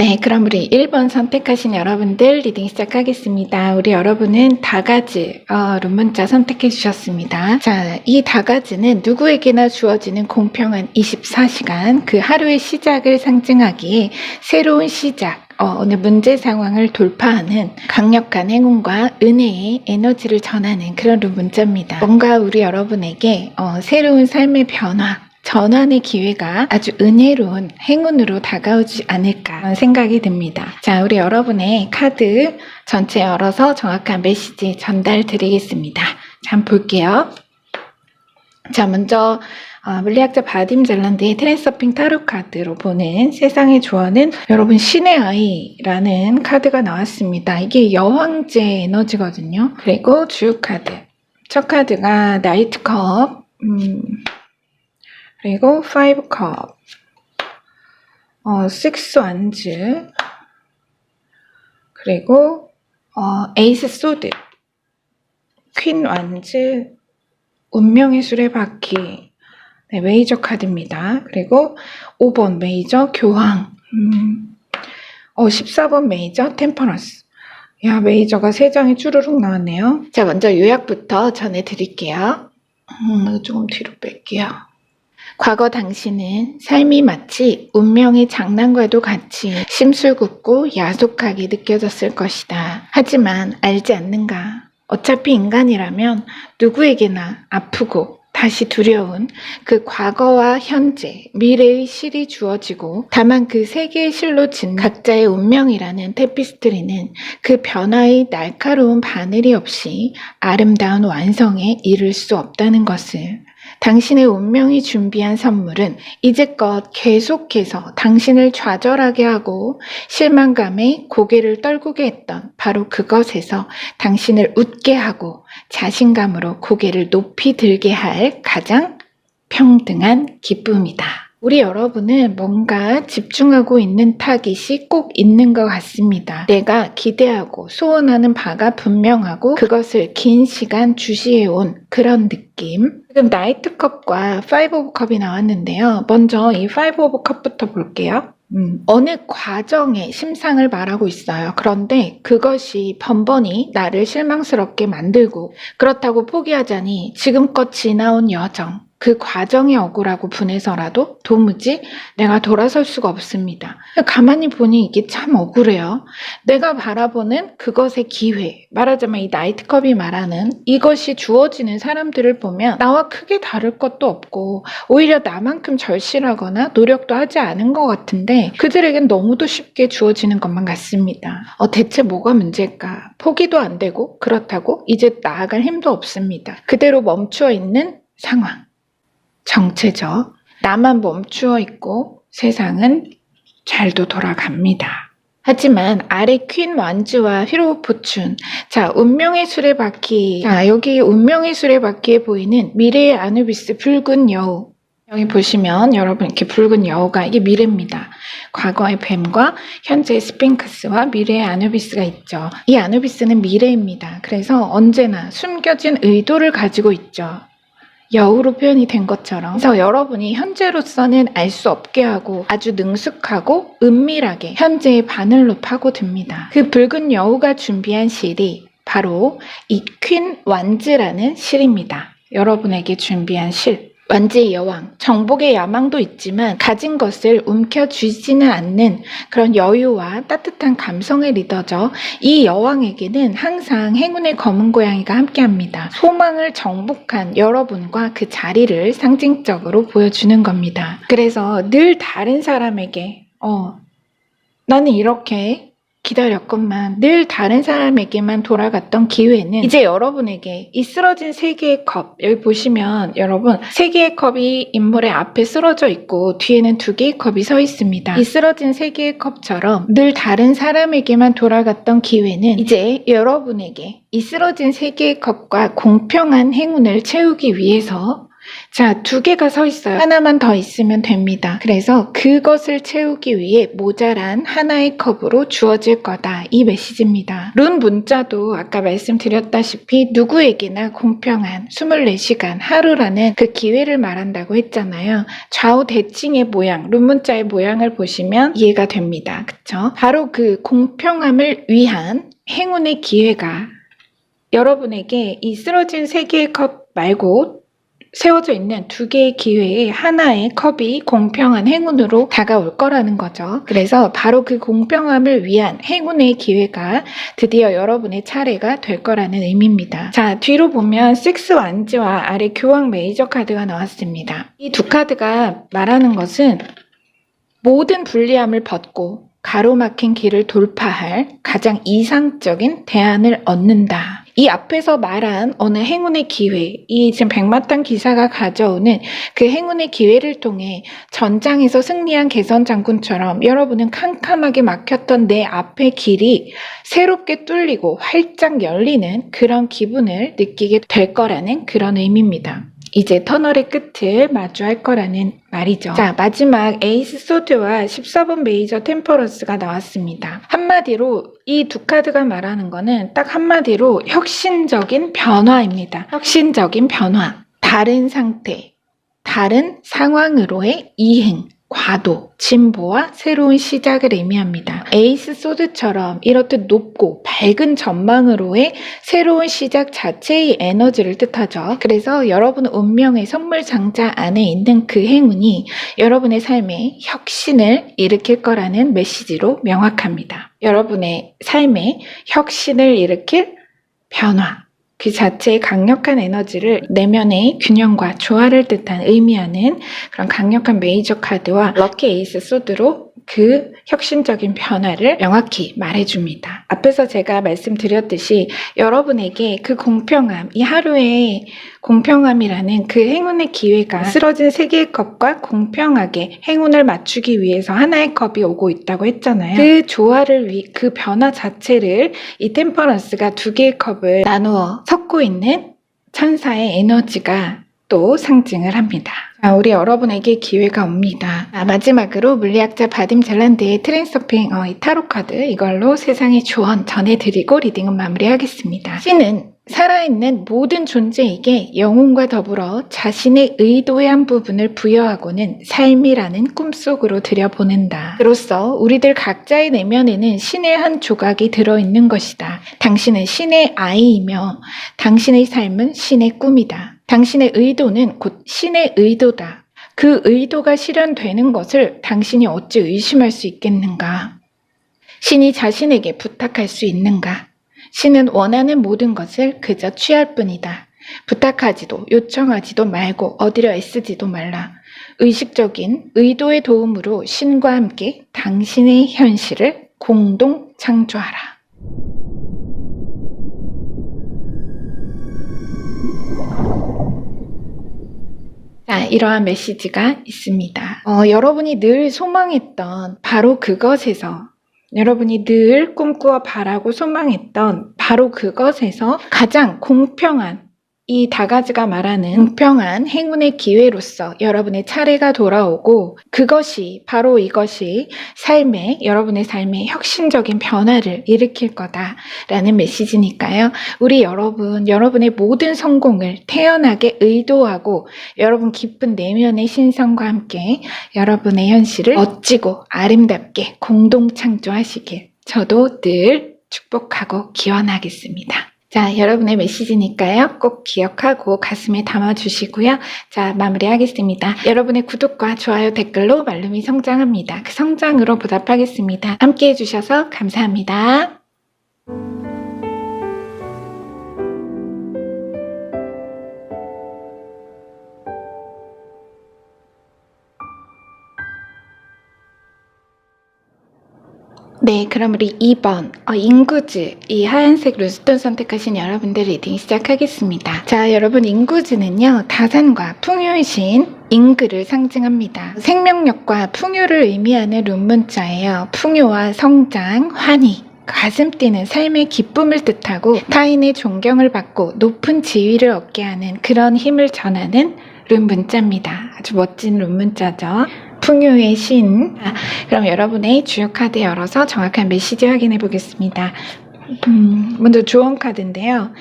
네, 그럼 우리 1번 선택하신 여러분들 리딩 시작하겠습니다. 우리 여러분은 다가즈 문자 선택해 주셨습니다. 자, 이 다가즈는 누구에게나 주어지는 공평한 24시간, 그 하루의 시작을 상징하기에 새로운 시작, 어느 문제 상황을 돌파하는 강력한 행운과 은혜의 에너지를 전하는 그런 문자입니다. 뭔가 우리 여러분에게 새로운 삶의 변화, 전환의 기회가 아주 은혜로운 행운으로 다가오지 않을까 생각이 듭니다. 자, 우리 여러분의 카드 전체 열어서 정확한 메시지 전달 드리겠습니다. 자, 한번 볼게요. 자, 먼저 물리학자 바딤 잘란드의 트랜서핑 타로 카드로 보는 세상의 조언은 여러분 신의 아이라는 카드가 나왔습니다. 이게 여왕제 에너지거든요. 그리고 주요 카드. 첫 카드가 나이트컵, 그리고 5컵, 6 완즈, 그리고 에이스 소드, 퀸 완즈, 운명의 수레바퀴, 네, 메이저 카드입니다. 그리고 5번 메이저 교황, 14번 메이저 템퍼런스. 야, 메이저가 3장이 주르륵 나왔네요. 자, 먼저 요약부터 전해드릴게요. 조금 뒤로 뺄게요. 과거 당신은 삶이 마치 운명의 장난과도 같이 심술궂고 야속하게 느껴졌을 것이다. 하지만 알지 않는가? 어차피 인간이라면 누구에게나 아프고 다시 두려운 그 과거와 현재, 미래의 실이 주어지고 다만 그 세 개의 실로 짓는 각자의 운명이라는 테피스트리는 그 변화의 날카로운 바늘이 없이 아름다운 완성에 이를 수 없다는 것을, 당신의 운명이 준비한 선물은 이제껏 계속해서 당신을 좌절하게 하고 실망감에 고개를 떨구게 했던 바로 그것에서 당신을 웃게 하고 자신감으로 고개를 높이 들게 할 가장 평등한 기쁨이다. 우리 여러분은 뭔가 집중하고 있는 타깃이 꼭 있는 것 같습니다. 내가 기대하고 소원하는 바가 분명하고 그것을 긴 시간 주시해온 그런 느낌. 지금 나이트컵과 5 오브 컵이 나왔는데요. 먼저 이 5 오브 컵부터 볼게요. 어느 과정의 심상을 말하고 있어요. 그런데 그것이 번번이 나를 실망스럽게 만들고 그렇다고 포기하자니 지금껏 지나온 여정, 그 과정이 억울하고 분해서라도 도무지 내가 돌아설 수가 없습니다. 가만히 보니 이게 참 억울해요. 내가 바라보는 그것의 기회, 말하자면 이 나이트컵이 말하는 이것이 주어지는 사람들을 보면 나와 크게 다를 것도 없고 오히려 나만큼 절실하거나 노력도 하지 않은 것 같은데 그들에겐 너무도 쉽게 주어지는 것만 같습니다. 대체 뭐가 문제일까? 포기도 안 되고 그렇다고 이제 나아갈 힘도 없습니다. 그대로 멈추어 있는 상황. 정체죠. 나만 멈추어 있고 세상은 잘도 돌아갑니다. 하지만 아래 퀸 완즈와 히로 포춘. 자, 운명의 수레바퀴. 자, 여기 운명의 수레바퀴에 보이는 미래의 아누비스 붉은 여우. 여기 보시면 여러분 이렇게 붉은 여우가 이게 미래입니다. 과거의 뱀과 현재의 스핑크스와 미래의 아누비스가 있죠. 이 아누비스는 미래입니다. 그래서 언제나 숨겨진 의도를 가지고 있죠. 여우로 표현이 된 것처럼. 그래서 여러분이 현재로서는 알 수 없게 하고 아주 능숙하고 은밀하게 현재의 바늘로 파고듭니다. 그 붉은 여우가 준비한 실이 바로 이 퀸 완즈라는 실입니다. 여러분에게 준비한 실. 완즈의 여왕, 정복의 야망도 있지만 가진 것을 움켜쥐지는 않는 그런 여유와 따뜻한 감성의 리더죠. 이 여왕에게는 항상 행운의 검은 고양이가 함께합니다. 소망을 정복한 여러분과 그 자리를 상징적으로 보여주는 겁니다. 그래서 늘 다른 사람에게 나는 이렇게 기다렸건만 늘 다른 사람에게만 돌아갔던 기회는 이제 여러분에게 이 쓰러진 3개의 컵, 여기 보시면 여러분 3개의 컵이 인물의 앞에 쓰러져 있고 뒤에는 2개의 컵이 서 있습니다. 이 쓰러진 3개의 컵처럼 늘 다른 사람에게만 돌아갔던 기회는 이제 여러분에게 이 쓰러진 3개의 컵과 공평한 행운을 채우기 위해서 자, 2개가 서 있어요. 하나만 더 있으면 됩니다. 그래서 그것을 채우기 위해 모자란 하나의 컵으로 주어질 거다. 이 메시지입니다. 룬 문자도 아까 말씀드렸다시피 누구에게나 공평한 24시간 하루라는 그 기회를 말한다고 했잖아요. 좌우 대칭의 모양, 룬 문자의 모양을 보시면 이해가 됩니다. 그쵸? 바로 그 공평함을 위한 행운의 기회가 여러분에게 이 쓰러진 3개의 컵 말고 세워져 있는 2개의 기회에 하나의 컵이 공평한 행운으로 다가올 거라는 거죠. 그래서 바로 그 공평함을 위한 행운의 기회가 드디어 여러분의 차례가 될 거라는 의미입니다. 자, 뒤로 보면 6 완즈와 아래 교황 메이저 카드가 나왔습니다. 이 2 카드가 말하는 것은 모든 불리함을 벗고 가로막힌 길을 돌파할 가장 이상적인 대안을 얻는다. 이 앞에서 말한 어느 행운의 기회, 이 지금 백마탄 기사가 가져오는 그 행운의 기회를 통해 전장에서 승리한 개선 장군처럼 여러분은 캄캄하게 막혔던 내 앞의 길이 새롭게 뚫리고 활짝 열리는 그런 기분을 느끼게 될 거라는 그런 의미입니다. 이제 터널의 끝을 마주할 거라는 말이죠. 자, 마지막 에이스 소드와 14번 메이저 템퍼런스가 나왔습니다. 한마디로 이 2 카드가 말하는 거는 딱 한마디로 혁신적인 변화입니다. 혁신적인 변화, 다른 상태, 다른 상황으로의 이행, 과도, 진보와 새로운 시작을 의미합니다. 에이스 소드처럼 이렇듯 높고 밝은 전망으로의 새로운 시작 자체의 에너지를 뜻하죠. 그래서 여러분 운명의 선물 상자 안에 있는 그 행운이 여러분의 삶에 혁신을 일으킬 거라는 메시지로 명확합니다. 여러분의 삶에 혁신을 일으킬 변화, 그 자체의 강력한 에너지를 내면의 균형과 조화를 뜻한 의미하는 그런 강력한 메이저 카드와 럭키 에이스 소드로 그 혁신적인 변화를 명확히 말해줍니다. 앞에서 제가 말씀드렸듯이 여러분에게 그 공평함, 이 하루의 공평함이라는 그 행운의 기회가 쓰러진 3개의 컵과 공평하게 행운을 맞추기 위해서 하나의 컵이 오고 있다고 했잖아요. 그 조화를 위해 그 변화 자체를 이 템퍼런스가 2개의 컵을 나누어 섞고 있는 천사의 에너지가 또 상징을 합니다. 자, 우리 여러분에게 기회가 옵니다. 마지막으로 물리학자 바딤 젤란드의 트랜서핑 이 타로 카드 이걸로 세상의 조언 전해드리고 리딩은 마무리하겠습니다. 신은 살아있는 모든 존재에게 영혼과 더불어 자신의 의도의 한 부분을 부여하고는 삶이라는 꿈속으로 들여보낸다. 그로써 우리들 각자의 내면에는 신의 한 조각이 들어있는 것이다. 당신은 신의 아이이며 당신의 삶은 신의 꿈이다. 당신의 의도는 곧 신의 의도다. 그 의도가 실현되는 것을 당신이 어찌 의심할 수 있겠는가? 신이 자신에게 부탁할 수 있는가? 신은 원하는 모든 것을 그저 취할 뿐이다. 부탁하지도 요청하지도 말고 어디려 애쓰지도 말라. 의식적인 의도의 도움으로 신과 함께 당신의 현실을 공동 창조하라. 자, 이러한 메시지가 있습니다. 여러분이 늘 소망했던 바로 그것에서 여러분이 늘 꿈꾸어 바라고 소망했던 바로 그것에서 가장 공평한 이 다가지가 말하는 공평한 행운의 기회로서 여러분의 차례가 돌아오고 그것이 바로 이것이 여러분의 삶에 혁신적인 변화를 일으킬 거다라는 메시지니까요. 우리 여러분의 모든 성공을 태연하게 의도하고 여러분 깊은 내면의 신성과 함께 여러분의 현실을 멋지고 아름답게 공동 창조하시길 저도 늘 축복하고 기원하겠습니다. 자, 여러분의 메시지니까요. 꼭 기억하고 가슴에 담아주시고요. 자, 마무리하겠습니다. 여러분의 구독과 좋아요, 댓글로 말룸이 성장합니다. 그 성장으로 보답하겠습니다. 함께 해주셔서 감사합니다. 네, 그럼 우리 2번 인구즈, 이 하얀색 루스톤 선택하신 여러분들 리딩 시작하겠습니다. 자, 여러분 인구즈는요, 다산과 풍요의 신 잉그를 상징합니다. 생명력과 풍요를 의미하는 룬문자예요. 풍요와 성장, 환희, 가슴 뛰는 삶의 기쁨을 뜻하고 타인의 존경을 받고 높은 지위를 얻게 하는 그런 힘을 전하는 룬 문자입니다. 아주 멋진 룬 문자죠. 풍요의 신. 그럼 여러분의 주요 카드 열어서 정확한 메시지 확인해 보겠습니다. 먼저 조언 카드인데요.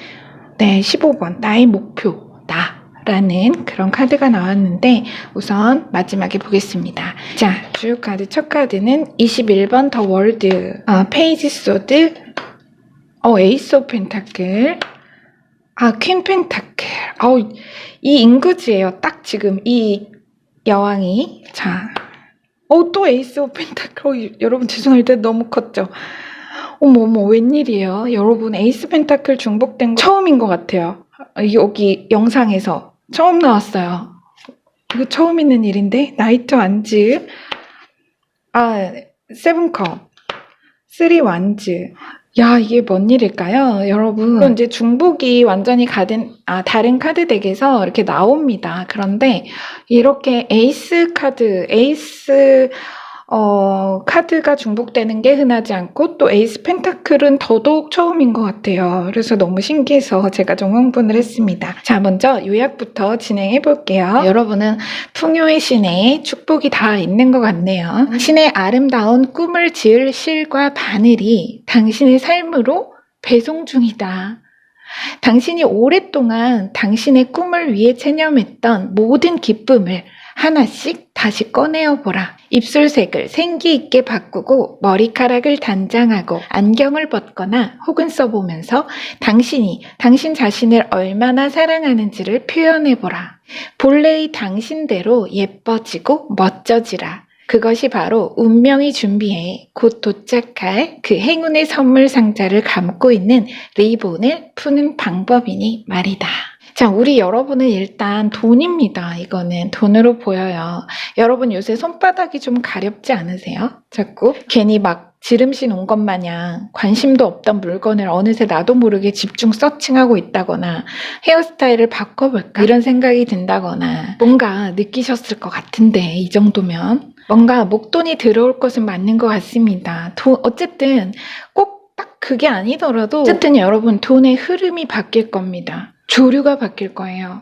네, 15번 나의 목표 나라는 그런 카드가 나왔는데 우선 마지막에 보겠습니다. 자, 주요 카드 첫 카드는 21번 더 월드, 페이지 소드, 에이스 오브 펜타클, 퀸 펜타클. 이 인구즈예요. 딱 지금 이 여왕이. 자, 또 에이스 오브 펜타클. 여러분 죄송합니다. 너무 컸죠? 어머, 웬일이에요? 여러분, 에이스 펜타클 중복된 거 처음인 것 같아요. 여기 영상에서 처음 나왔어요. 이거 처음 있는 일인데? 나이트 완즈. 세븐컵. 쓰리 완즈. 야, 이게 뭔 일일까요? 여러분, 이제 중복이 완전히 다른 카드 덱에서 이렇게 나옵니다. 그런데 이렇게 에이스 카드가 중복되는 게 흔하지 않고 또 에이스 펜타클은 더더욱 처음인 것 같아요. 그래서 너무 신기해서 제가 좀 흥분을 했습니다. 자, 먼저 요약부터 진행해 볼게요. 여러분은 풍요의 신에 축복이 다 있는 것 같네요. 당신의 아름다운 꿈을 지을 실과 바늘이 당신의 삶으로 배송 중이다. 당신이 오랫동안 당신의 꿈을 위해 체념했던 모든 기쁨을 하나씩 다시 꺼내어 보라. 입술색을 생기 있게 바꾸고 머리카락을 단장하고 안경을 벗거나 혹은 써보면서 당신 자신을 얼마나 사랑하는지를 표현해 보라. 본래의 당신대로 예뻐지고 멋져지라. 그것이 바로 운명이 준비해 곧 도착할 그 행운의 선물 상자를 감고 있는 리본을 푸는 방법이니 말이다. 자, 우리 여러분은 일단 돈입니다. 이거는 돈으로 보여요. 여러분 요새 손바닥이 좀 가렵지 않으세요? 자꾸 괜히 막 지름신 온 것 마냥 관심도 없던 물건을 어느새 나도 모르게 집중 서칭하고 있다거나 헤어스타일을 바꿔볼까 이런 생각이 든다거나 뭔가 느끼셨을 것 같은데 이 정도면 뭔가 목돈이 들어올 것은 맞는 것 같습니다. 어쨌든 꼭 딱 그게 아니더라도 어쨌든 여러분 돈의 흐름이 바뀔 겁니다. 조류가 바뀔 거예요.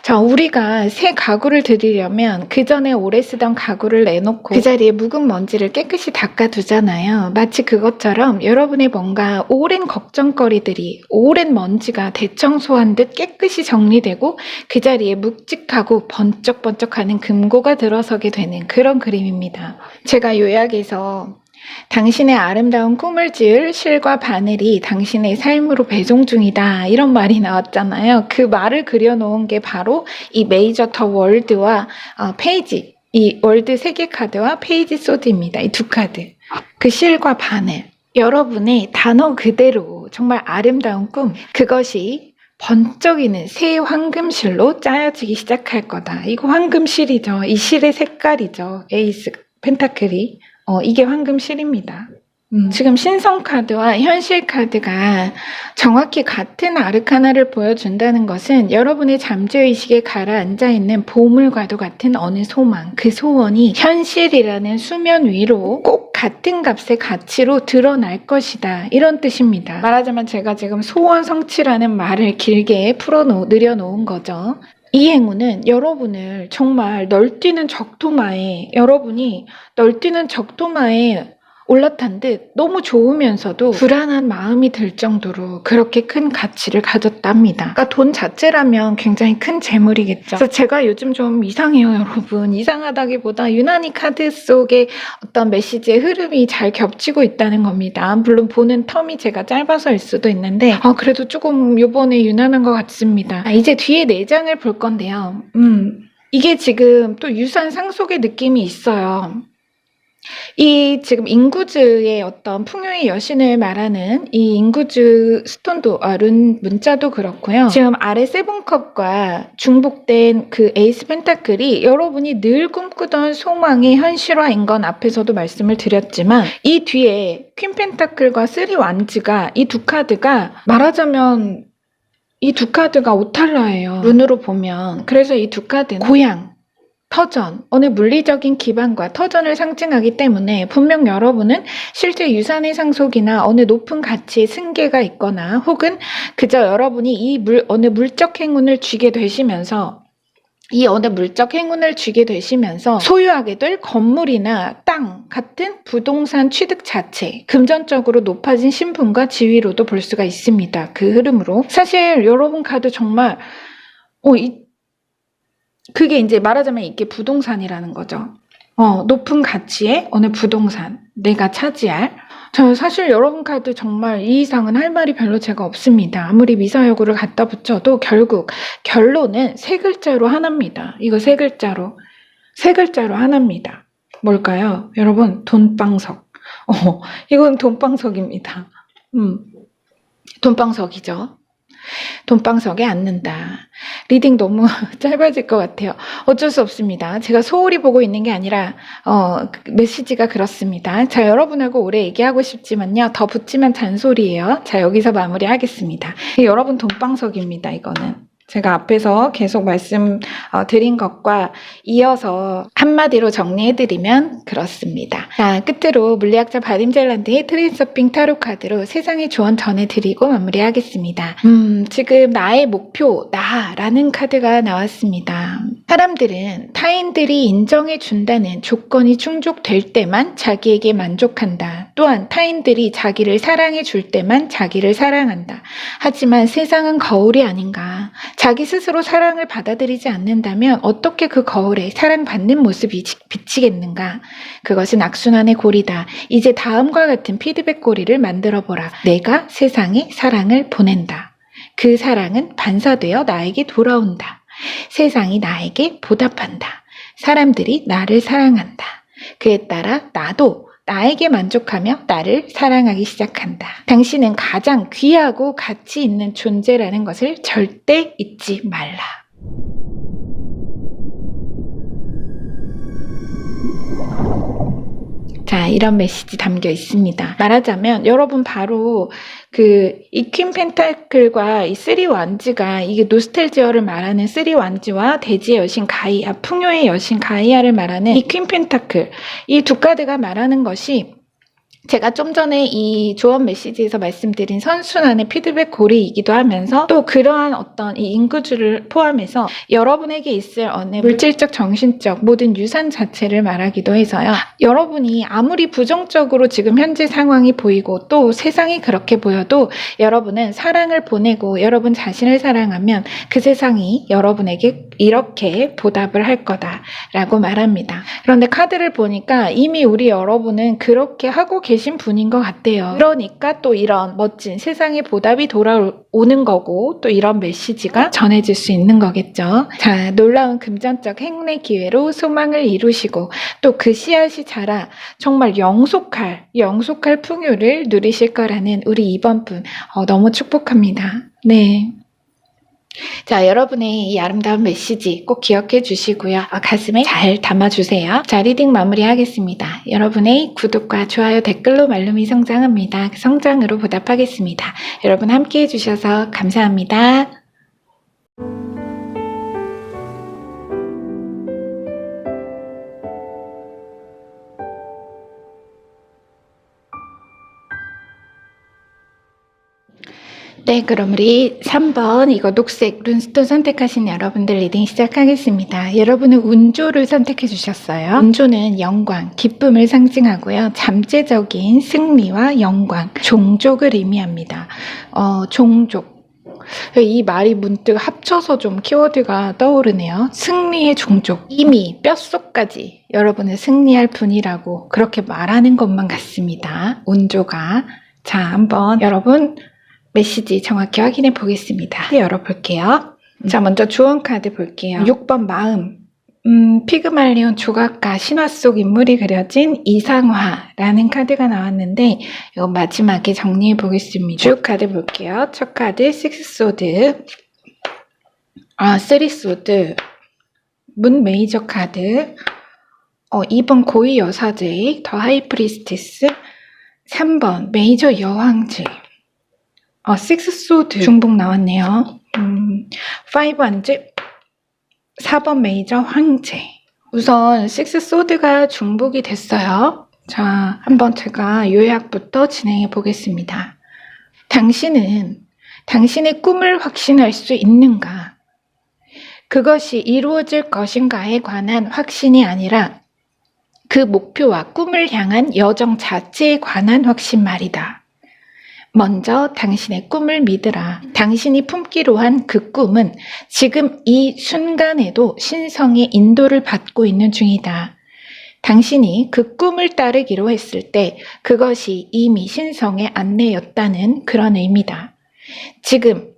자, 우리가 새 가구를 들이려면 그 전에 오래 쓰던 가구를 내놓고 그 자리에 묵은 먼지를 깨끗이 닦아두잖아요. 마치 그것처럼 여러분의 뭔가 오랜 걱정거리들이 오랜 먼지가 대청소한 듯 깨끗이 정리되고 그 자리에 묵직하고 번쩍번쩍하는 금고가 들어서게 되는 그런 그림입니다. 제가 요약해서 당신의 아름다운 꿈을 지을 실과 바늘이 당신의 삶으로 배송 중이다. 이런 말이 나왔잖아요. 그 말을 그려놓은 게 바로 이 메이저 더 월드와 페이지, 이 월드 3개 카드와 페이지 소드입니다. 이 두 카드. 그 실과 바늘. 여러분의 단어 그대로 정말 아름다운 꿈, 그것이 번쩍이는 새 황금실로 짜여지기 시작할 거다. 이거 황금실이죠. 이 실의 색깔이죠. 에이스 펜타클이. 이게 황금실입니다. 지금 신성 카드와 현실 카드가 정확히 같은 아르카나를 보여준다는 것은 여러분의 잠재의식에 가라앉아 있는 보물과도 같은 어느 소망, 그 소원이 현실이라는 수면 위로 꼭 같은 값의 가치로 드러날 것이다. 이런 뜻입니다. 말하자면 제가 지금 소원 성취라는 말을 길게 늘여놓은 거죠. 이 행운은 여러분을 정말 널뛰는 적토마에 올라탄 듯 너무 좋으면서도 불안한 마음이 들 정도로 그렇게 큰 가치를 가졌답니다. 그러니까 돈 자체라면 굉장히 큰 재물이겠죠. 그래서 제가 요즘 좀 이상해요, 여러분. 이상하다기보다 유난히 카드 속에 어떤 메시지의 흐름이 잘 겹치고 있다는 겁니다. 물론 보는 텀이 제가 짧아서일 수도 있는데 그래도 조금 요번에 유난한 것 같습니다. 이제 뒤에 4장을 볼 건데요. 이게 지금 또 유산 상속의 느낌이 있어요. 이 지금 인구즈의 어떤 풍요의 여신을 말하는 이 인구즈 스톤도 룬 문자도 그렇고요. 지금 아래 세븐컵과 중복된 그 에이스 펜타클이 여러분이 늘 꿈꾸던 소망의 현실화인 건 앞에서도 말씀을 드렸지만 이 뒤에 퀸 펜타클과 쓰리 완즈가 이 두 카드가 말하자면 이 두 카드가 오탈라예요. 룬으로 보면. 그래서 이 두 카드는 고향, 터전, 어느 물리적인 기반과 터전을 상징하기 때문에 분명 여러분은 실제 유산의 상속이나 어느 높은 가치의 승계가 있거나 혹은 그저 여러분이 어느 물적 행운을 쥐게 되시면서 이 어느 물적 행운을 쥐게 되시면서 소유하게 될 건물이나 땅 같은 부동산 취득 자체, 금전적으로 높아진 신분과 지위로도 볼 수가 있습니다. 그 흐름으로. 사실 여러분 카드 정말 그게 이제 말하자면 이게 부동산이라는 거죠. 높은 가치의 어느 부동산, 내가 차지할. 저 사실 여러분 카드 정말 이 이상은 할 말이 별로 제가 없습니다. 아무리 미사여구를 갖다 붙여도 결국 결론은 세 글자로 하나입니다. 이거 세 글자로 하나입니다. 뭘까요? 여러분, 돈방석. 이건 돈방석입니다. 돈방석이죠. 돈방석에 앉는다. 리딩 너무 짧아질 것 같아요. 어쩔 수 없습니다. 제가 소홀히 보고 있는 게 아니라 메시지가 그렇습니다. 자, 여러분하고 오래 얘기하고 싶지만요. 더 붙이면 잔소리예요. 자, 여기서 마무리하겠습니다. 여러분 돈방석입니다. 이거는. 제가 앞에서 계속 말씀드린 것과 이어서 한마디로 정리해드리면 그렇습니다. 자, 끝으로 물리학자 바딤젤란드의 트랜서핑 타로 카드로 세상의 조언 전해드리고 마무리하겠습니다. 지금 나의 목표, 나라는 카드가 나왔습니다. 사람들은 타인들이 인정해준다는 조건이 충족될 때만 자기에게 만족한다. 또한 타인들이 자기를 사랑해줄 때만 자기를 사랑한다. 하지만 세상은 거울이 아닌가. 자기 스스로 사랑을 받아들이지 않는다면 어떻게 그 거울에 사랑받는 모습이 비치겠는가? 그것은 악순환의 고리다. 이제 다음과 같은 피드백 고리를 만들어보라. 내가 세상에 사랑을 보낸다. 그 사랑은 반사되어 나에게 돌아온다. 세상이 나에게 보답한다. 사람들이 나를 사랑한다. 그에 따라 나도 나에게 만족하며 나를 사랑하기 시작한다. 당신은 가장 귀하고 가치 있는 존재라는 것을 절대 잊지 말라. 자, 이런 메시지 담겨 있습니다. 말하자면 여러분 바로 이 퀸 펜타클과 이 쓰리 완즈가 이게 노스텔지어를 말하는 쓰리 완즈와 대지의 여신 가이아, 풍요의 여신 가이아를 말하는 이 퀸 펜타클, 이 두 카드가 말하는 것이 제가 좀 전에 이 조언 메시지에서 말씀드린 선순환의 피드백 고리이기도 하면서 또 그러한 어떤 이 인구주를 포함해서 여러분에게 있을 어느 물질적, 정신적 모든 유산 자체를 말하기도 해서요. 여러분이 아무리 부정적으로 지금 현재 상황이 보이고 또 세상이 그렇게 보여도 여러분은 사랑을 보내고 여러분 자신을 사랑하면 그 세상이 여러분에게 이렇게 보답을 할 거다라고 말합니다. 그런데 카드를 보니까 이미 우리 여러분은 그렇게 하고 계신 분인 것 같아요. 그러니까 또 이런 멋진 세상의 보답이 돌아오는 거고 또 이런 메시지가 전해질 수 있는 거겠죠. 자, 놀라운 금전적 행운의 기회로 소망을 이루시고 또 그 씨앗이 자라 정말 영속할 풍요를 누리실 거라는 우리 이번 분 너무 축복합니다. 네. 자, 여러분의 이 아름다운 메시지 꼭 기억해 주시고요. 가슴에 잘 담아주세요. 자, 리딩 마무리하겠습니다. 여러분의 구독과 좋아요, 댓글로 말룸이 성장합니다. 그 성장으로 보답하겠습니다. 여러분 함께 해주셔서 감사합니다. 네, 그럼 우리 3번 이거 녹색 룬스톤 선택하신 여러분들 리딩 시작하겠습니다. 여러분은 운조를 선택해 주셨어요. 운조는 영광, 기쁨을 상징하고요. 잠재적인 승리와 영광, 종족을 의미합니다. 종족. 이 말이 문득 합쳐서 좀 키워드가 떠오르네요. 승리의 종족. 이미 뼛속까지 여러분은 승리할 분이라고 그렇게 말하는 것만 같습니다. 운조가. 자, 한번 여러분 메시지 정확히 확인해 보겠습니다. 열어볼게요. 자, 먼저 조언 카드 볼게요. 6번 마음. 피그말리온 조각가 신화 속 인물이 그려진 이상화라는 카드가 나왔는데 이거 마지막에 정리해 보겠습니다. 쭉 카드 볼게요. 첫 카드 6소드, 3소드, 문 메이저 카드, 2번 고위 여사제, 더 하이프리스티스, 3번 메이저 여왕제, 6소드 중복 나왔네요. 5 완즈, 4번 메이저 황제. 우선 6소드가 중복이 됐어요. 자, 한번 제가 요약부터 진행해 보겠습니다. 당신은 당신의 꿈을 확신할 수 있는가? 그것이 이루어질 것인가에 관한 확신이 아니라 그 목표와 꿈을 향한 여정 자체에 관한 확신 말이다. 먼저 당신의 꿈을 믿으라. 당신이 품기로 한 그 꿈은 지금 이 순간에도 신성의 인도를 받고 있는 중이다. 당신이 그 꿈을 따르기로 했을 때 그것이 이미 신성의 안내였다는 그런 의미다. 지금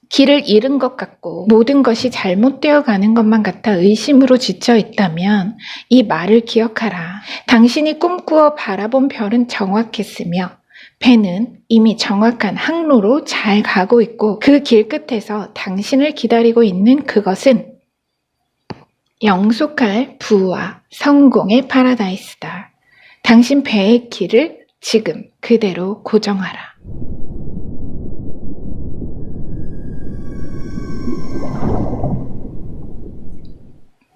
길을 잃은 것 같고 모든 것이 잘못되어 가는 것만 같아 의심으로 지쳐 있다면 이 말을 기억하라. 당신이 꿈꾸어 바라본 별은 정확했으며 배는 이미 정확한 항로로 잘 가고 있고 그 길 끝에서 당신을 기다리고 있는 그것은 영속할 부와 성공의 파라다이스다. 당신 배의 길을 지금 그대로 고정하라.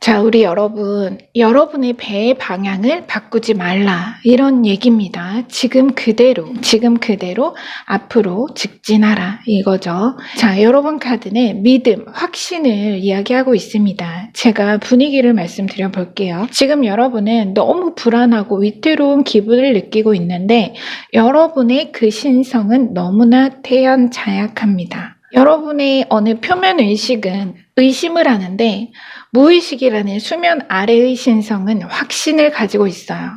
자, 우리 여러분, 여러분의 배의 방향을 바꾸지 말라. 이런 얘기입니다. 지금 그대로 앞으로 직진하라. 이거죠. 자, 여러분 카드는 믿음, 확신을 이야기하고 있습니다. 제가 분위기를 말씀드려 볼게요. 지금 여러분은 너무 불안하고 위태로운 기분을 느끼고 있는데 여러분의 그 신성은 너무나 태연자약합니다. 여러분의 어느 표면 의식은 의심을 하는데 무의식이라는 수면 아래의 신성은 확신을 가지고 있어요.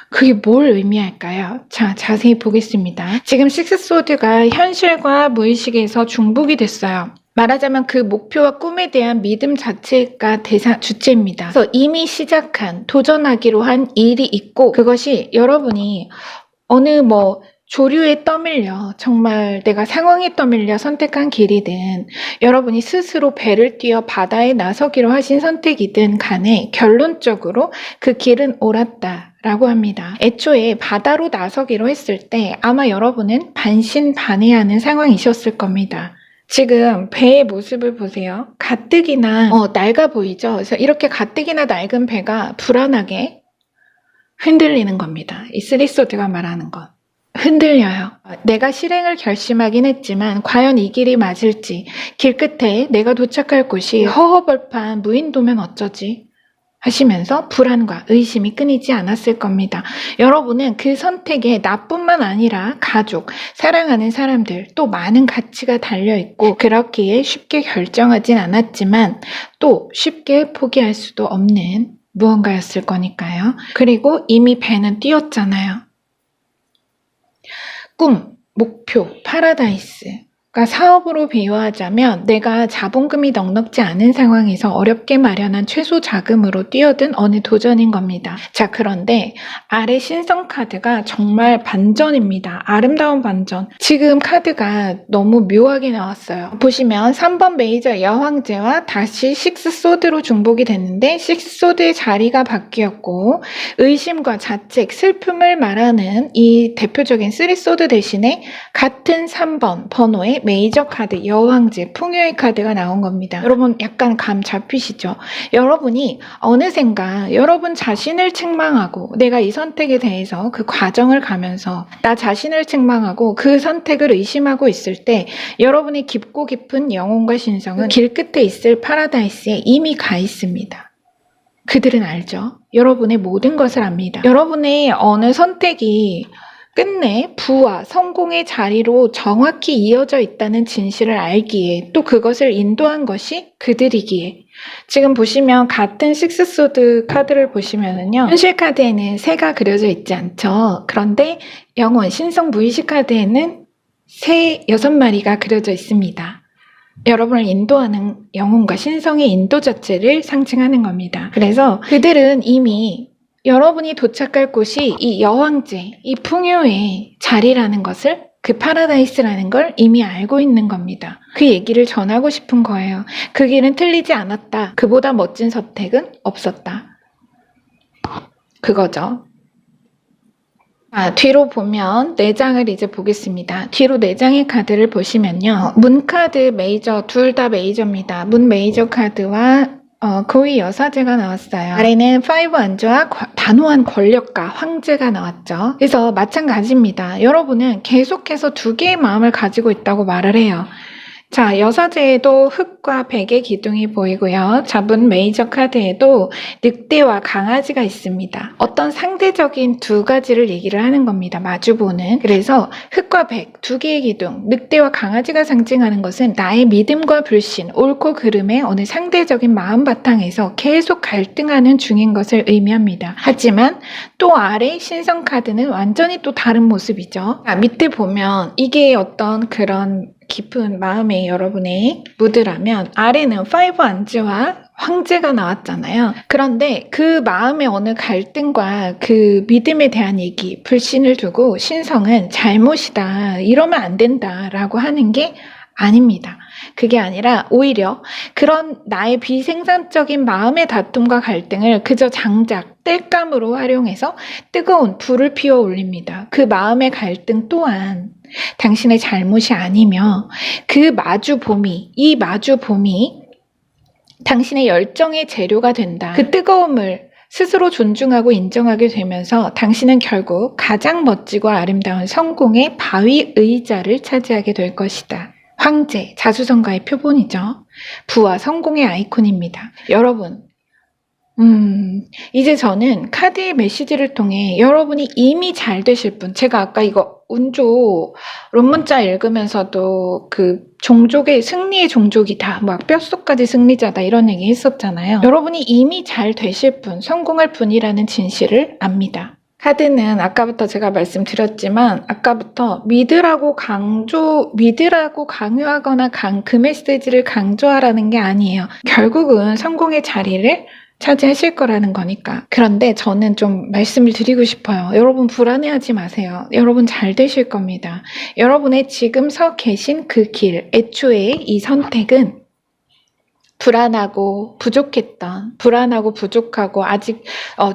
그게 뭘 의미할까요? 자, 자세히 보겠습니다. 지금 식스소드가 현실과 무의식에서 중복이 됐어요. 말하자면 그 목표와 꿈에 대한 믿음 자체가 주체입니다. 그래서 이미 시작한, 도전하기로 한 일이 있고 그것이 여러분이 어느 조류에 떠밀려 정말 내가 상황에 떠밀려 선택한 길이든 여러분이 스스로 배를 띄어 바다에 나서기로 하신 선택이든 간에 결론적으로 그 길은 옳았다라고 합니다. 애초에 바다로 나서기로 했을 때 아마 여러분은 반신반의하는 상황이셨을 겁니다. 지금 배의 모습을 보세요. 가뜩이나 낡아 보이죠? 그래서 이렇게 가뜩이나 낡은 배가 불안하게 흔들리는 겁니다. 이 쓰리소드가 말하는 것. 흔들려요. 내가 실행을 결심하긴 했지만 과연 이 길이 맞을지, 길 끝에 내가 도착할 곳이 허허벌판 무인도면 어쩌지? 하시면서 불안과 의심이 끊이지 않았을 겁니다. 여러분은 그 선택에 나뿐만 아니라 가족, 사랑하는 사람들, 또 많은 가치가 달려있고 그렇기에 쉽게 결정하진 않았지만 또 쉽게 포기할 수도 없는 무언가였을 거니까요. 그리고 이미 배는 띄었잖아요. 꿈, 목표, 파라다이스가 사업으로 비유하자면 내가 자본금이 넉넉지 않은 상황에서 어렵게 마련한 최소 자금으로 뛰어든 어느 도전인 겁니다. 자, 그런데 아래 신성 카드가 정말 반전입니다. 아름다운 반전. 지금 카드가 너무 묘하게 나왔어요. 보시면 3번 메이저 여황제와 다시 식스소드로 중복이 됐는데 식스소드의 자리가 바뀌었고 의심과 자책, 슬픔을 말하는 이 대표적인 쓰리소드 대신에 같은 3번 번호의 메이저 카드 여왕제 풍요의 카드가 나온 겁니다. 여러분 약간 감 잡히시죠? 여러분이 어느샌가 여러분 자신을 책망하고 내가 이 선택에 대해서 그 과정을 가면서 나 자신을 책망하고 그 선택을 의심하고 있을 때 여러분의 깊고 깊은 영혼과 신성은 길 끝에 있을 파라다이스에 이미 가 있습니다. 그들은 알죠? 여러분의 모든 것을 압니다. 여러분의 어느 선택이 끝내 부와 성공의 자리로 정확히 이어져 있다는 진실을 알기에 또 그것을 인도한 것이 그들이기에 지금 보시면 같은 식스소드 카드를 보시면은요 현실 카드에는 새가 그려져 있지 않죠. 그런데 영혼 신성 무의식 카드에는 새 6마리가 그려져 있습니다. 여러분을 인도하는 영혼과 신성의 인도 자체를 상징하는 겁니다. 그래서 그들은 이미 여러분이 도착할 곳이 이 여왕제, 이 풍요의 자리라는 것을 그 파라다이스라는 걸 이미 알고 있는 겁니다. 그 얘기를 전하고 싶은 거예요. 그 길은 틀리지 않았다. 그보다 멋진 선택은 없었다. 그거죠. 뒤로 보면 4장을 이제 보겠습니다. 뒤로 4장의 카드를 보시면요. 문 카드, 메이저 둘 다 메이저입니다. 문 메이저 카드와 고위 여사제가 나왔어요. 아래는 5 안주와 단호한 권력가 황제가 나왔죠. 그래서 마찬가지입니다. 여러분은 계속해서 2개의 마음을 가지고 있다고 말을 해요. 자, 여사제에도 흑 흑과 백의 기둥이 보이고요. 저분 메이저 카드에도 늑대와 강아지가 있습니다. 어떤 상대적인 두 가지를 얘기를 하는 겁니다. 마주보는. 그래서 흑과 백, 두 개의 기둥, 늑대와 강아지가 상징하는 것은 나의 믿음과 불신, 옳고 그름의 어느 상대적인 마음 바탕에서 계속 갈등하는 중인 것을 의미합니다. 하지만 또 아래 신성 카드는 완전히 또 다른 모습이죠. 밑에 보면 이게 어떤 그런 깊은 마음의 여러분의 무드라면 아래는 5 안즈와 황제가 나왔잖아요. 그런데 그 마음의 어느 갈등과 그 믿음에 대한 얘기, 불신을 두고 신성은 잘못이다, 이러면 안 된다라고 하는 게 아닙니다. 그게 아니라 오히려 그런 나의 비생산적인 마음의 다툼과 갈등을 그저 장작, 땔감으로 활용해서 뜨거운 불을 피워 올립니다. 그 마음의 갈등 또한 당신의 잘못이 아니며 그 마주봄이, 이 마주봄이 당신의 열정의 재료가 된다. 그 뜨거움을 스스로 존중하고 인정하게 되면서 당신은 결국 가장 멋지고 아름다운 성공의 바위 의자를 차지하게 될 것이다. 황제, 자수성가의 표본이죠. 부와 성공의 아이콘입니다. 여러분, 이제 저는 카드의 메시지를 통해 여러분이 이미 잘 되실 분, 제가 아까 이거 운조 론문자 읽으면서도 그 종족의 승리의 종족이다, 막 뼛속까지 승리자다, 이런 얘기 했었잖아요. 여러분이 이미 잘 되실 분, 성공할 분이라는 진실을 압니다. 카드는 아까부터 제가 말씀드렸지만 아까부터 믿으라고 강요하거나 그 메시지를 강조하라는 게 아니에요. 결국은 성공의 자리를 차지하실 거라는 거니까. 그런데 저는 좀 말씀을 드리고 싶어요. 여러분 불안해하지 마세요. 여러분 잘 되실 겁니다. 여러분의 지금 서 계신 그 길, 애초에 이 선택은 불안하고 부족했던, 불안하고 부족하고 아직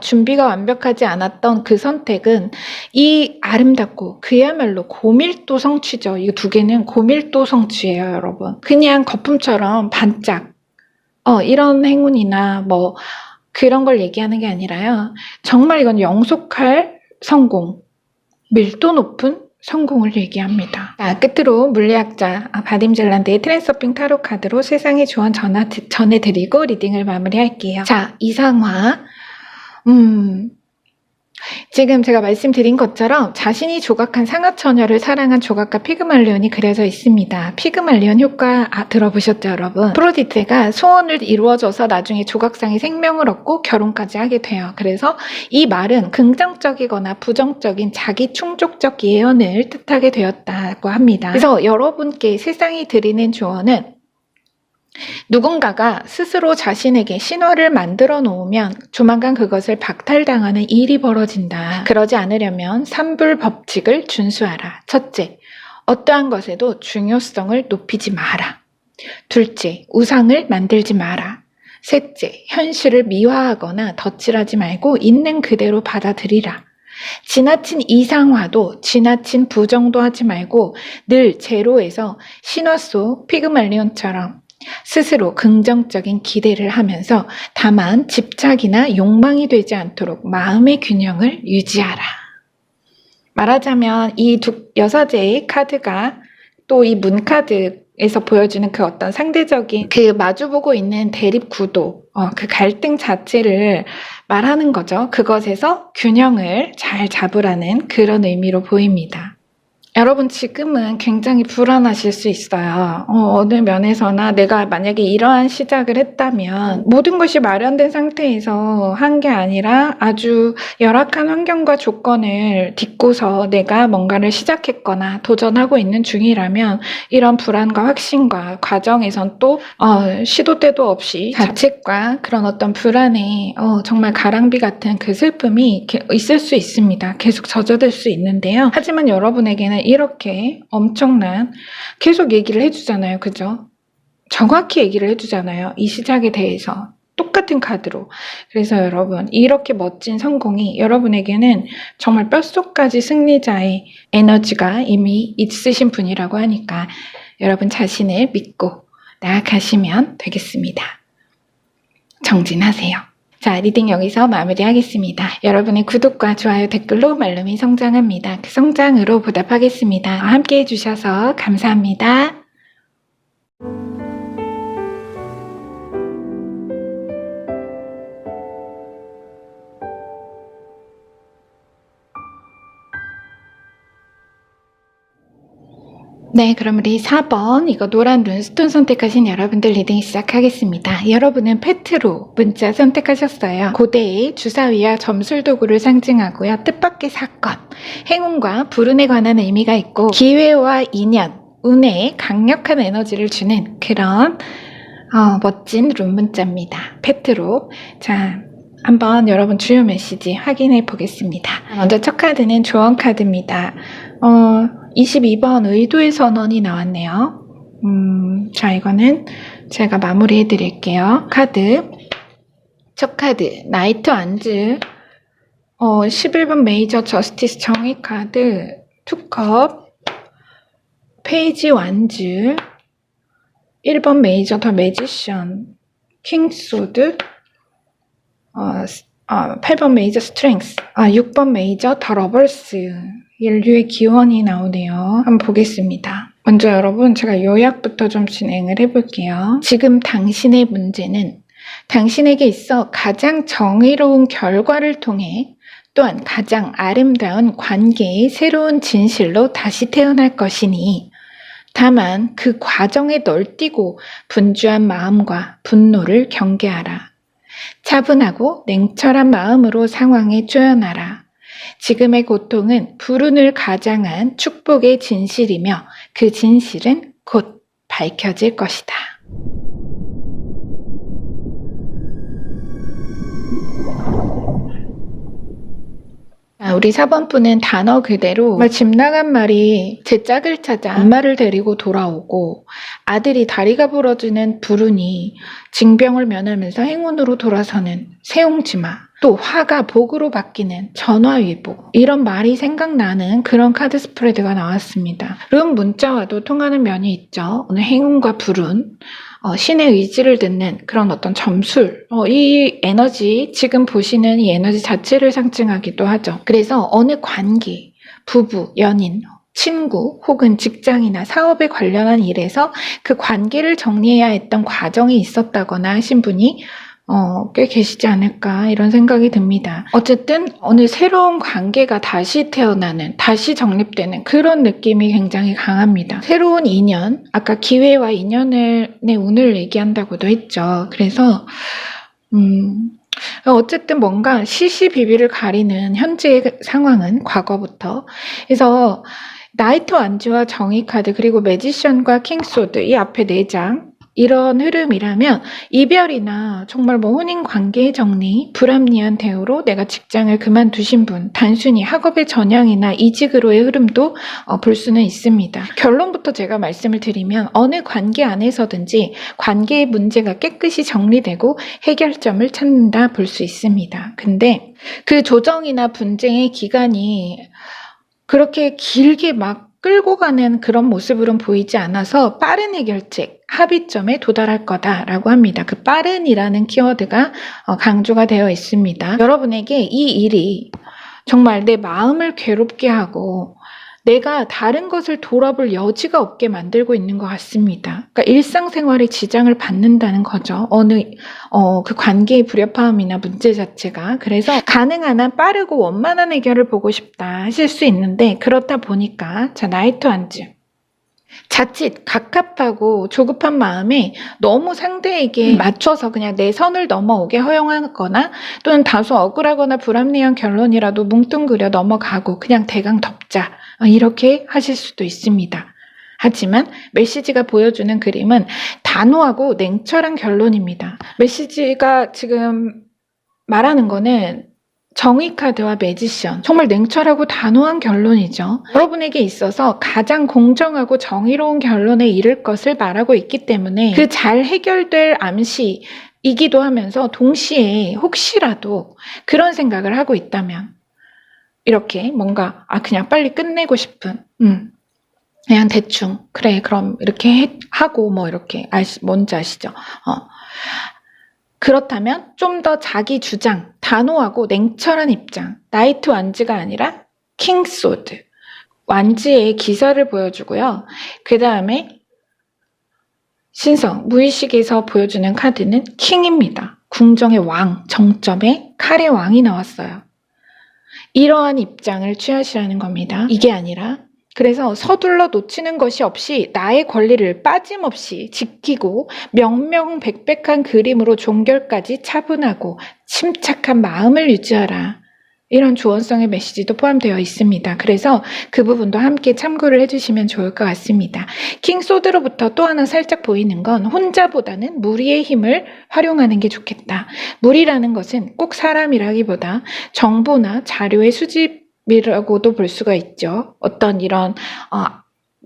준비가 완벽하지 않았던 그 선택은 이 아름답고 그야말로 고밀도 성취죠. 이 두 개는 고밀도 성취예요, 여러분. 그냥 거품처럼 반짝 이런 행운이나 뭐 그런 걸 얘기하는 게 아니라요. 정말 이건 영속할 성공, 밀도 높은 성공을 얘기합니다. 자, 끝으로 물리학자 바딤 젤란드의 트랜서핑 타로 카드로 세상의 조언 전해드리고 리딩을 마무리할게요. 자, 이상화. 지금 제가 말씀드린 것처럼 자신이 조각한 상하처녀를 사랑한 조각가 피그말리온이 그려져 있습니다. 피그말리온 효과 들어보셨죠, 여러분? 프로디테가 소원을 이루어줘서 나중에 조각상이 생명을 얻고 결혼까지 하게 돼요. 그래서 이 말은 긍정적이거나 부정적인 자기 충족적 예언을 뜻하게 되었다고 합니다. 그래서 여러분께 세상이 드리는 조언은 누군가가 스스로 자신에게 신호를 만들어 놓으면 조만간 그것을 박탈당하는 일이 벌어진다. 그러지 않으려면 삼불 법칙을 준수하라. 첫째, 어떠한 것에도 중요성을 높이지 마라. 둘째, 우상을 만들지 마라. 셋째, 현실을 미화하거나 덧칠하지 말고 있는 그대로 받아들이라. 지나친 이상화도 지나친 부정도 하지 말고 늘 제로에서 신화 속 피그말리온처럼 스스로 긍정적인 기대를 하면서 다만 집착이나 욕망이 되지 않도록 마음의 균형을 유지하라. 말하자면 이 여사제의 카드가 또 이 문카드에서 보여주는 그 어떤 상대적인 그 마주보고 있는 대립 구도, 그 갈등 자체를 말하는 거죠. 그것에서 균형을 잘 잡으라는 그런 의미로 보입니다. 여러분 지금은 굉장히 불안하실 수 있어요. 어느 면에서나 내가 만약에 이러한 시작을 했다면 모든 것이 마련된 상태에서 한 게 아니라 아주 열악한 환경과 조건을 딛고서 내가 뭔가를 시작했거나 도전하고 있는 중이라면 이런 불안과 확신과 과정에선 또 시도 때도 없이 자책과 그런 어떤 불안에 정말 가랑비 같은 그 슬픔이 있을 수 있습니다. 계속 젖어들 수 있는데요. 하지만 여러분에게는 이렇게 엄청난 계속 얘기를 해주잖아요. 그죠? 정확히 얘기를 해주잖아요. 이 시작에 대해서. 똑같은 카드로. 그래서 여러분, 이렇게 멋진 성공이 여러분에게는 정말 뼛속까지 승리자의 에너지가 이미 있으신 분이라고 하니까 여러분 자신을 믿고 나아가시면 되겠습니다. 정진하세요. 자, 리딩 여기서 마무리하겠습니다. 여러분의 구독과 좋아요, 댓글로 말름이 성장합니다. 그 성장으로 보답하겠습니다. 함께 해주셔서 감사합니다. 네, 그럼 우리 4번 이거 노란 룬스톤 선택하신 여러분들 리딩 시작하겠습니다. 여러분은 페트로 문자 선택하셨어요. 고대의 주사위와 점술도구를 상징하고요. 뜻밖의 사건, 행운과 불운에 관한 의미가 있고 기회와 인연, 운에 강력한 에너지를 주는 그런 멋진 룬 문자입니다. 페트로. 자, 한번 여러분 주요 메시지 확인해 보겠습니다. 먼저 첫 카드는 조언 카드입니다. 22번 의도의 선언이 나왔네요. 자, 이거는 제가 마무리해 드릴게요. 카드. 첫 카드, 나이트 안즈. 11번 메이저 저스티스 정의 카드. 투컵. 페이지 완즈. 1번 메이저 더 매지션. 킹소드. 8번 메이저 스트렝스. 6번 메이저 더 러버스. 인류의 기원이 나오네요. 한번 보겠습니다. 먼저 여러분, 제가 요약부터 좀 진행을 해볼게요. 지금 당신의 문제는 당신에게 있어 가장 정의로운 결과를 통해 또한 가장 아름다운 관계의 새로운 진실로 다시 태어날 것이니 다만 그 과정에 널뛰고 분주한 마음과 분노를 경계하라. 차분하고 냉철한 마음으로 상황에 쪼여나라. 지금의 고통은 불운을 가장한 축복의 진실이며 그 진실은 곧 밝혀질 것이다. 우리 4번 분은 단어 그대로 정말 집 나간 말이 제 짝을 찾아 엄마를 데리고 돌아오고 아들이 다리가 부러지는 불운이 징병을 면하면서 행운으로 돌아서는 세옹지마, 또 화가 복으로 바뀌는 전화위복, 이런 말이 생각나는 그런 카드 스프레드가 나왔습니다. 룸 문자와도 통하는 면이 있죠. 오늘 행운과 불운, 신의 의지를 듣는 그런 어떤 점술, 이 에너지, 지금 보시는 이 에너지 자체를 상징하기도 하죠. 그래서 어느 관계, 부부, 연인, 친구 혹은 직장이나 사업에 관련한 일에서 그 관계를 정리해야 했던 과정이 있었다거나 하신 분이 꽤 계시지 않을까 이런 생각이 듭니다. 어쨌든 어느 새로운 관계가 다시 태어나는, 다시 정립되는 그런 느낌이 굉장히 강합니다. 새로운 인연, 아까 기회와 인연의 운을 얘기한다고도 했죠. 그래서 어쨌든 뭔가 시시비비를 가리는 현재의 상황은 과거부터. 그래서 나이트 완즈와 정의 카드 그리고 매지션과 킹소드 이 앞에 4장 이런 흐름이라면 이별이나 정말 혼인 관계의 정리, 불합리한 대우로 내가 직장을 그만두신 분, 단순히 학업의 전향이나 이직으로의 흐름도 볼 수는 있습니다. 결론부터 제가 말씀을 드리면 어느 관계 안에서든지 관계의 문제가 깨끗이 정리되고 해결점을 찾는다 볼 수 있습니다. 근데 그 조정이나 분쟁의 기간이 그렇게 길게 막 끌고 가는 그런 모습으로는 보이지 않아서 빠른 해결책, 합의점에 도달할 거다라고 합니다. 그 빠른이라는 키워드가 강조가 되어 있습니다. 여러분에게 이 일이 정말 내 마음을 괴롭게 하고 내가 다른 것을 돌아볼 여지가 없게 만들고 있는 것 같습니다. 그러니까 일상생활에 지장을 받는다는 거죠. 그 관계의 불협화음이나 문제 자체가. 그래서 가능한 한 빠르고 원만한 해결을 보고 싶다 하실 수 있는데 그렇다 보니까 자, 나이트 완즈. 자칫 갑갑하고 조급한 마음에 너무 상대에게 맞춰서 그냥 내 선을 넘어오게 허용하거나 또는 다소 억울하거나 불합리한 결론이라도 뭉뚱그려 넘어가고 그냥 대강 덮자 이렇게 하실 수도 있습니다. 하지만 메시지가 보여주는 그림은 단호하고 냉철한 결론입니다. 메시지가 지금 말하는 거는 정의 카드와 매지션, 정말 냉철하고 단호한 결론이죠. 여러분에게 있어서 가장 공정하고 정의로운 결론에 이를 것을 말하고 있기 때문에 그 잘 해결될 암시이기도 하면서 동시에 혹시라도 그런 생각을 하고 있다면 이렇게 뭔가 그냥 빨리 끝내고 싶은 그냥 대충 그래 그럼 이렇게 하고 뭐 이렇게 뭔지 아시죠? 그렇다면 좀 더 자기 주장, 단호하고 냉철한 입장, 나이트 완즈가 아니라 킹소드, 완즈의 기사를 보여주고요. 그 다음에 신성, 무의식에서 보여주는 카드는 킹입니다. 궁정의 왕, 정점에 칼의 왕이 나왔어요. 이러한 입장을 취하시라는 겁니다. 이게 아니라 그래서 서둘러 놓치는 것이 없이 나의 권리를 빠짐없이 지키고 명명백백한 그림으로 종결까지 차분하고 침착한 마음을 유지하라. 이런 조언성의 메시지도 포함되어 있습니다. 그래서 그 부분도 함께 참고를 해주시면 좋을 것 같습니다. 킹 소드로부터 또 하나 살짝 보이는 건 혼자보다는 무리의 힘을 활용하는 게 좋겠다. 무리라는 것은 꼭 사람이라기보다 정보나 자료의 수집이라고도 볼 수가 있죠. 어떤 이런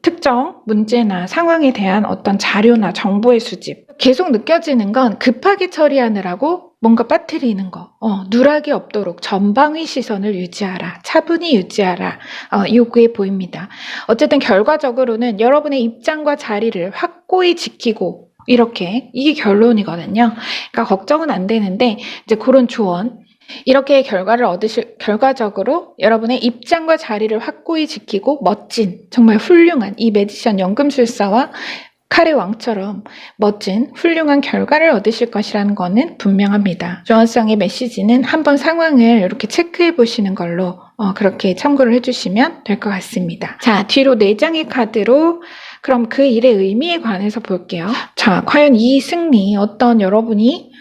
특정 문제나 상황에 대한 어떤 자료나 정보의 수집. 계속 느껴지는 건 급하게 처리하느라고 뭔가 빠뜨리는 거. 누락이 없도록 전방위 시선을 유지하라. 차분히 유지하라. 요구해 보입니다. 어쨌든 결과적으로는 여러분의 입장과 자리를 확고히 지키고 이렇게 이게 결론이거든요. 그러니까 걱정은 안 되는데 이제 그런 조언. 이렇게 결과적으로 여러분의 입장과 자리를 확고히 지키고 멋진, 정말 훌륭한 이 매지션 연금술사와 칼의 왕처럼 멋진 훌륭한 결과를 얻으실 것이라는 것은 분명합니다. 조언성의 메시지는 한번 상황을 이렇게 체크해 보시는 걸로 그렇게 참고를 해주시면 될 것 같습니다. 자, 뒤로 4장의 카드로 그럼 그 일의 의미에 관해서 볼게요. 자, 과연 이 승리 어떤 여러분이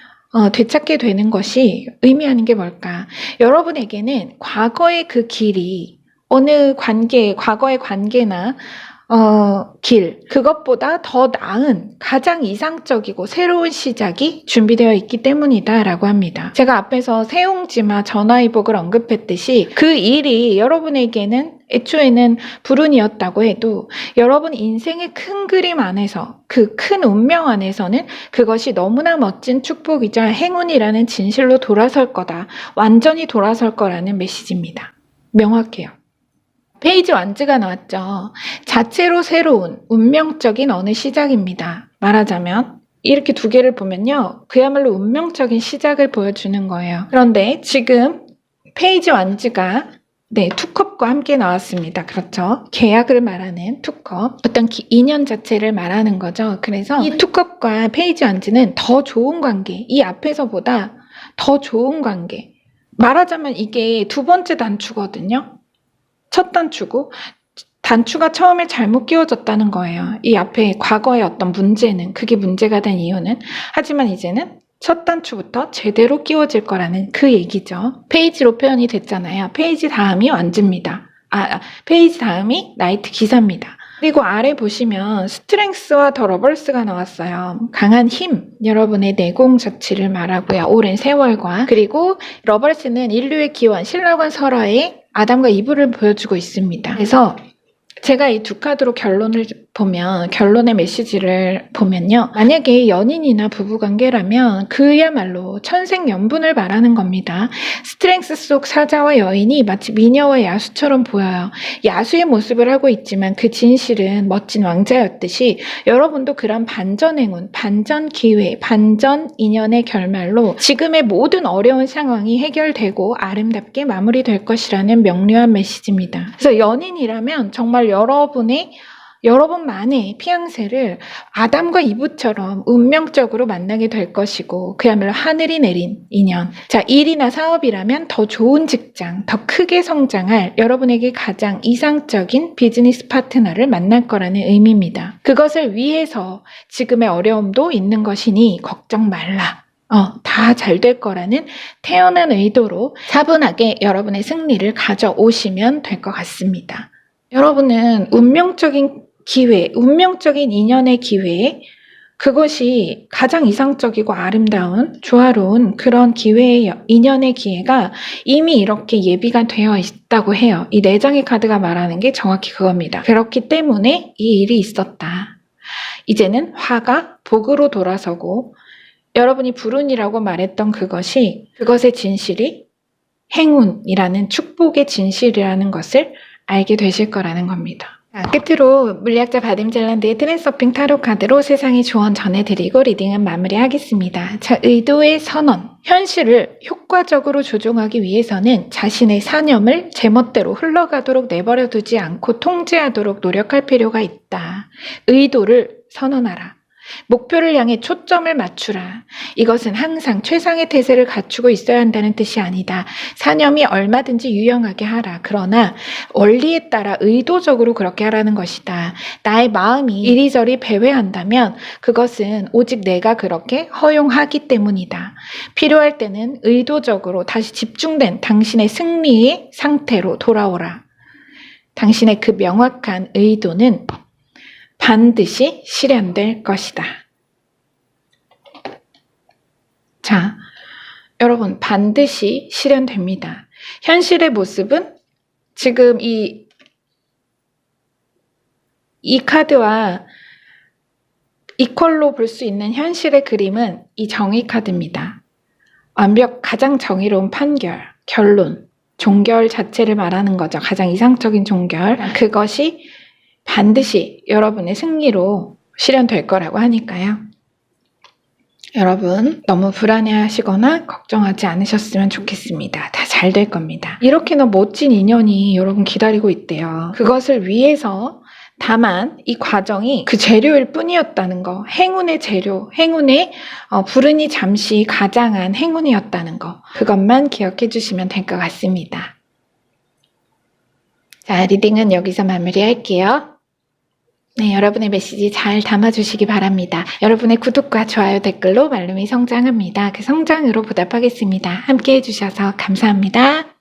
되찾게 되는 것이 의미하는 게 뭘까? 여러분에게는 과거의 그 길이 어느 관계, 과거의 관계나 그것보다 더 나은 가장 이상적이고 새로운 시작이 준비되어 있기 때문이다 라고 합니다. 제가 앞에서 세옹지마 전화위복을 언급했듯이 그 일이 여러분에게는 애초에는 불운이었다고 해도 여러분 인생의 큰 그림 안에서 그 큰 운명 안에서는 그것이 너무나 멋진 축복이자 행운이라는 진실로 돌아설 거다. 완전히 돌아설 거라는 메시지입니다. 명확해요. 페이지 완즈가 나왔죠. 자체로 새로운 운명적인 어느 시작입니다. 말하자면 이렇게 두 개를 보면요. 그야말로 운명적인 시작을 보여주는 거예요. 그런데 지금 페이지 완즈가 투컵과 함께 나왔습니다. 그렇죠. 계약을 말하는 투컵. 어떤 인연 자체를 말하는 거죠. 그래서 이 투컵과 페이지 완즈는 더 좋은 관계, 이 앞에서보다 더 좋은 관계. 말하자면 이게 두 번째 단추거든요. 첫 단추고 단추가 처음에 잘못 끼워졌다는 거예요. 이 앞에 과거의 어떤 문제는 그게 문제가 된 이유는 하지만 이제는 첫 단추부터 제대로 끼워질 거라는 그 얘기죠. 페이지로 표현이 됐잖아요. 페이지 다음이 완즈입니다. 페이지 다음이 나이트 기사입니다. 그리고 아래 보시면 스트렝스와 더 러버스가 나왔어요. 강한 힘, 여러분의 내공 자체를 말하고요. 오랜 세월과 그리고 러버스는 인류의 기원, 신라관 설화의 아담과 이브를 보여주고 있습니다. 그래서 제가 이 두 카드로 결론의 메시지를 보면요. 만약에 연인이나 부부관계라면 그야말로 천생연분을 말하는 겁니다. 스트렝스 속 사자와 여인이 마치 미녀와 야수처럼 보여요. 야수의 모습을 하고 있지만 그 진실은 멋진 왕자였듯이 여러분도 그런 반전행운, 반전기회, 반전인연의 결말로 지금의 모든 어려운 상황이 해결되고 아름답게 마무리될 것이라는 명료한 메시지입니다. 그래서 연인이라면 정말 여러분만의 피앙세를 아담과 이브처럼 운명적으로 만나게 될 것이고 그야말로 하늘이 내린 인연. 자, 일이나 사업이라면 더 좋은 직장, 더 크게 성장할 여러분에게 가장 이상적인 비즈니스 파트너를 만날 거라는 의미입니다. 그것을 위해서 지금의 어려움도 있는 것이니 걱정 말라. 다 잘 될 거라는 태어난 의도로 차분하게 여러분의 승리를 가져오시면 될 것 같습니다. 여러분은 운명적인 기회, 운명적인 인연의 기회에 그것이 가장 이상적이고 아름다운 조화로운 그런 기회의 인연의 기회가 이미 이렇게 예비가 되어 있다고 해요. 이 4장의 카드가 말하는 게 정확히 그겁니다. 그렇기 때문에 이 일이 있었다. 이제는 화가 복으로 돌아서고 여러분이 불운이라고 말했던 그것의 진실이 행운이라는 축복의 진실이라는 것을 알게 되실 거라는 겁니다. 끝으로 물리학자 바딤 젤란드의 트랜서핑 타로 카드로 세상의 조언 전해드리고 리딩은 마무리하겠습니다. 자, 의도의 선언. 현실을 효과적으로 조종하기 위해서는 자신의 사념을 제멋대로 흘러가도록 내버려 두지 않고 통제하도록 노력할 필요가 있다. 의도를 선언하라. 목표를 향해 초점을 맞추라. 이것은 항상 최상의 태세를 갖추고 있어야 한다는 뜻이 아니다. 사념이 얼마든지 유용하게 하라. 그러나 원리에 따라 의도적으로 그렇게 하라는 것이다. 나의 마음이 이리저리 배회한다면 그것은 오직 내가 그렇게 허용하기 때문이다. 필요할 때는 의도적으로 다시 집중된 당신의 승리의 상태로 돌아오라. 당신의 그 명확한 의도는 반드시 실현될 것이다. 자, 여러분, 반드시 실현됩니다. 현실의 모습은 지금 이 카드와 이퀄로 볼 수 있는 현실의 그림은 이 정의 카드입니다. 가장 정의로운 판결, 결론, 종결 자체를 말하는 거죠. 가장 이상적인 종결. 그것이 반드시 여러분의 승리로 실현될 거라고 하니까요. 여러분 너무 불안해하시거나 걱정하지 않으셨으면 좋겠습니다. 다 잘 될 겁니다. 이렇게나 멋진 인연이 여러분 기다리고 있대요. 그것을 위해서 다만 이 과정이 그 재료일 뿐이었다는 거, 행운의 재료, 행운의 불운이 잠시 가장한 행운이었다는 거, 그것만 기억해 주시면 될 것 같습니다. 자, 리딩은 여기서 마무리할게요. 네, 여러분의 메시지 잘 담아주시기 바랍니다. 여러분의 구독과 좋아요, 댓글로 말룸이 성장합니다. 그 성장으로 보답하겠습니다. 함께 해주셔서 감사합니다.